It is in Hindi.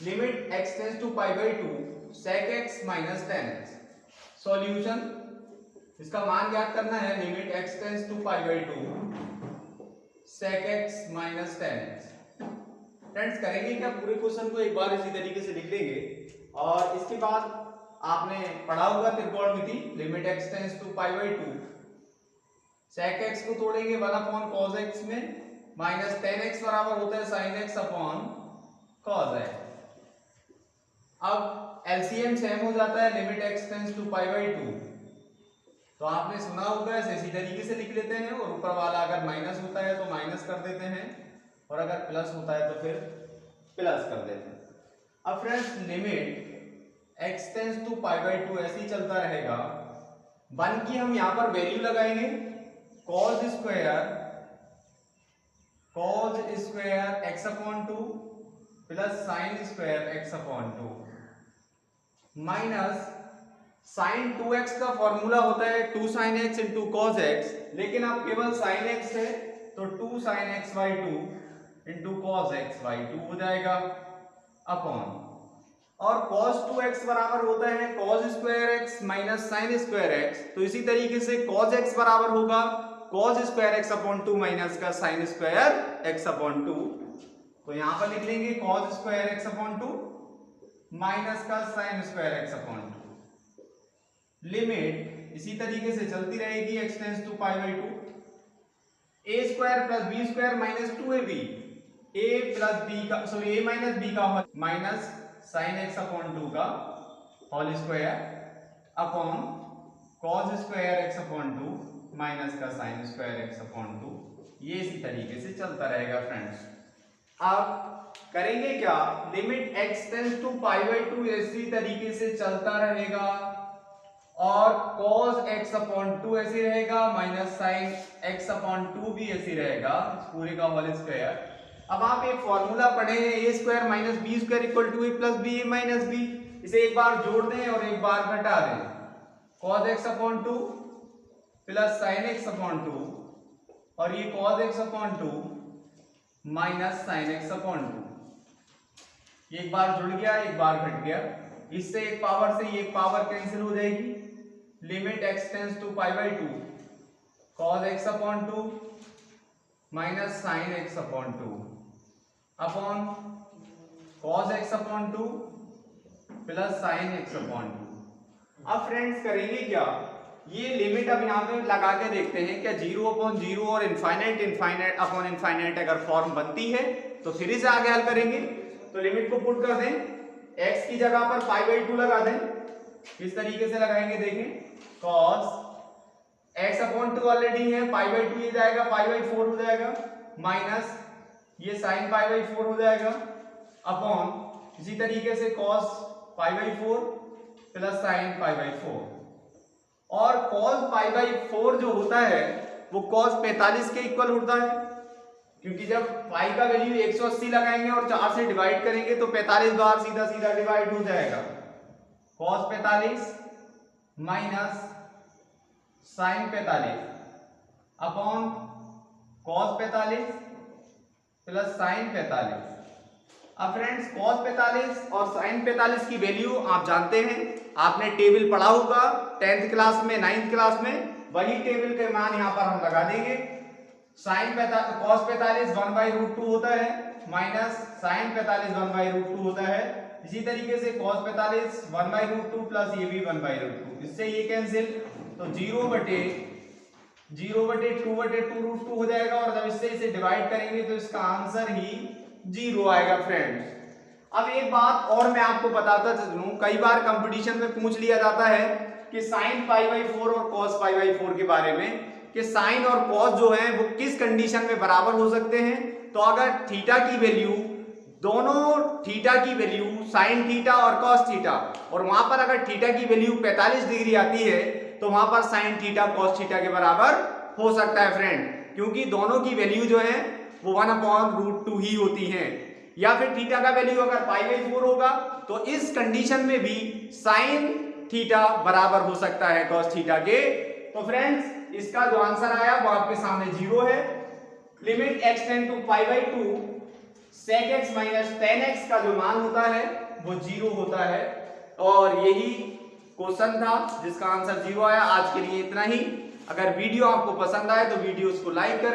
Limit x tends to pi by 2 sec x minus tan X. Solution, इसका मान ज्ञात करना है। Limit x tends to pi by 2 sec x minus tan X. Friends करेंगे क्या, पूरे क्वेश्चन को एक बार इसी तरीके से लिख लेंगे और इसके बाद आपने पढ़ा होगा त्रिकोणमिति। Limit x tends to pi by 2 sec x को तोड़ेंगे 1 अपॉन cos x में, माइनस टेन एक्स बराबर होता है sin x upon cos x। अब एलसीएम सेम हो जाता है। Limit x tends to pi by 2, तो आपने सुना होगा ऐसे इसी तरीके से लिख लेते हैं और ऊपर वाला अगर माइनस होता है तो माइनस कर देते हैं और अगर प्लस होता है तो फिर प्लस कर देते हैं। अब friends limit x tends to pi by 2 ऐसे ही चलता रहेगा। 1 की हम यहां पर वैल्यू लगाएंगे cos square x upon 2 plus sine square x upon 2 minus sine 2x का फॉर्मूला होता है 2 sin x into cos x, लेकिन अब केवल sin x है तो 2 sin x by 2 into cos x by 2 हो जाएगा अपॉन, और cos 2x बराबर होता है cos square x minus sign square x, तो इसी तरीके से cos x बराबर होगा cos square x upon 2 minus का साइन स्क्वायर x अपॉन 2। तो यहां पर लिख लेंगे cos square x upon 2 minus का sine square x upon 2। Limit इसी तरीके से चलती रहेगी x tends to pi by 2 a square plus b square minus 2ab, a plus b का सॉरी a माइनस b का माइनस साइन x अपॉन 2 का whole square upon cos square x upon 2 minus का साइन स्क्वायर x अपॉन 2। ये इसी तरीके से चलता रहेगा फ्रेंड्स। अब करेंगे क्या, limit x tends to pi by 2 इसी तरीके से चलता रहेगा और cos x अपॉन 2 ऐसे रहेगा माइनस साइन x अपॉन 2 भी ऐसे रहेगा पूरे का होल स्क्वायर। अब आप एक फॉर्मूला पढ़े हैं a square minus B square equal to a plus B a minus B, इसे एक बार जोड़ दें और एक बार घटा दें। cos x upon 2 plus sine x upon 2 और ये cos x upon 2 minus sine x upon 2, एक बार जुड़ गया एक बार घट गया, इससे एक पावर से ये एक पावर कैंसिल हो जाएगी। Limit x tends to pi by 2 cos x upon 2 minus sine x upon 2 upon cos x upon 2 plus sine x upon 2। अब फ्रेंड्स करेंगे क्या, ये लिमिट अब यहाँ पे लगा के देखते हैं क्या 0 अपॉन 0 और इनफाइनाइट अपॉन इनफाइनाइट अगर फॉर्म बनती है तो फिर से आगे हल करेंगे। तो लिमिट को पुट कर दें, x की जगह पर पाई बाई 2 लगा दें। किस तरीके से लगाएंगे देखें, cos x अपॉन 2 ऑलरेडी है, पाई बाई 2 ये जाएगा पाई बाई 4 हो जाएगा, माइनस ये साइन पाई बाई 4 हो जाएगा अपॉन इसी तरीके से cos pi by 4 plus sine pi by 4, और cos पाई बाई 4 जो होता है वो cos 45 के इक्वल होता है, क्योंकि जब पाई का वैल्यू 180 लगाएंगे और 4 से डिवाइड करेंगे तो 45 बार सीधा सीधा डिवाइड हो जाएगा। cos 45 minus sine 45 upon cos 45 plus sine 45। अब फ्रेंड्स cos 45 और साइन 45 की वैल्यू आप जानते हैं, आपने टेबल पढ़ा होगा 10th क्लास में 9th क्लास में, वही टेबल के मान यहाँ पर हम लगा देंगे। साइन cos 45 1 बाई रूट 2 होता है माइनस साइन 45 1 बाई रूट 2 होता है, इसी तरीके से cos 45 1 बाई रूट 2 प्लस ये भी 1 बाई रूट 2, इससे ये कैंसिल, तो 0 बटे 2 रूट 2 हो जाएगा, और जब इससे इसे डिवाइड करेंगे तो इसका आंसर ही 0 आएगा फ्रेंड्स। अब एक बात और मैं आपको बताता चलूं, कई बार कंपटीशन में पूछ लिया जाता है कि साइन पाई बाई 4 और cos पाई बाई 4 के बारे में कि साइन और cos जो है वो किस कंडीशन में बराबर हो सकते हैं। तो अगर थीटा की वैल्यू, दोनों थीटा की वैल्यू साइन थीटा और cos थीटा, और वहां पर अगर थीटा की वैल्यू 45 डिग्री आती है तो वहां पर साइन थीटा cos थीटा के बराबर हो सकता है फ्रेंड, क्योंकि दोनों की वैल्यू जो है वो 1 अपॉन रूट 2 ही होती है। या फिर थीटा का वैल्यू अगर पाई बाई 4 होगा तो इस कंडीशन में भी साइन थीटा बराबर हो सकता है cos थीटा के। तो फ्रेंड्स इसका जो आंसर आया वो आपके सामने 0 है। Limit x tend to pi by 2 sec x minus tan x का जो मान होता है वो 0 होता है। और यही क्वेश्चन था जिसका आंसर 0 आया। आज के लिए इतना ही। अगर वीडियो आपको पसंद आए तो वीडियो को लाइक करें।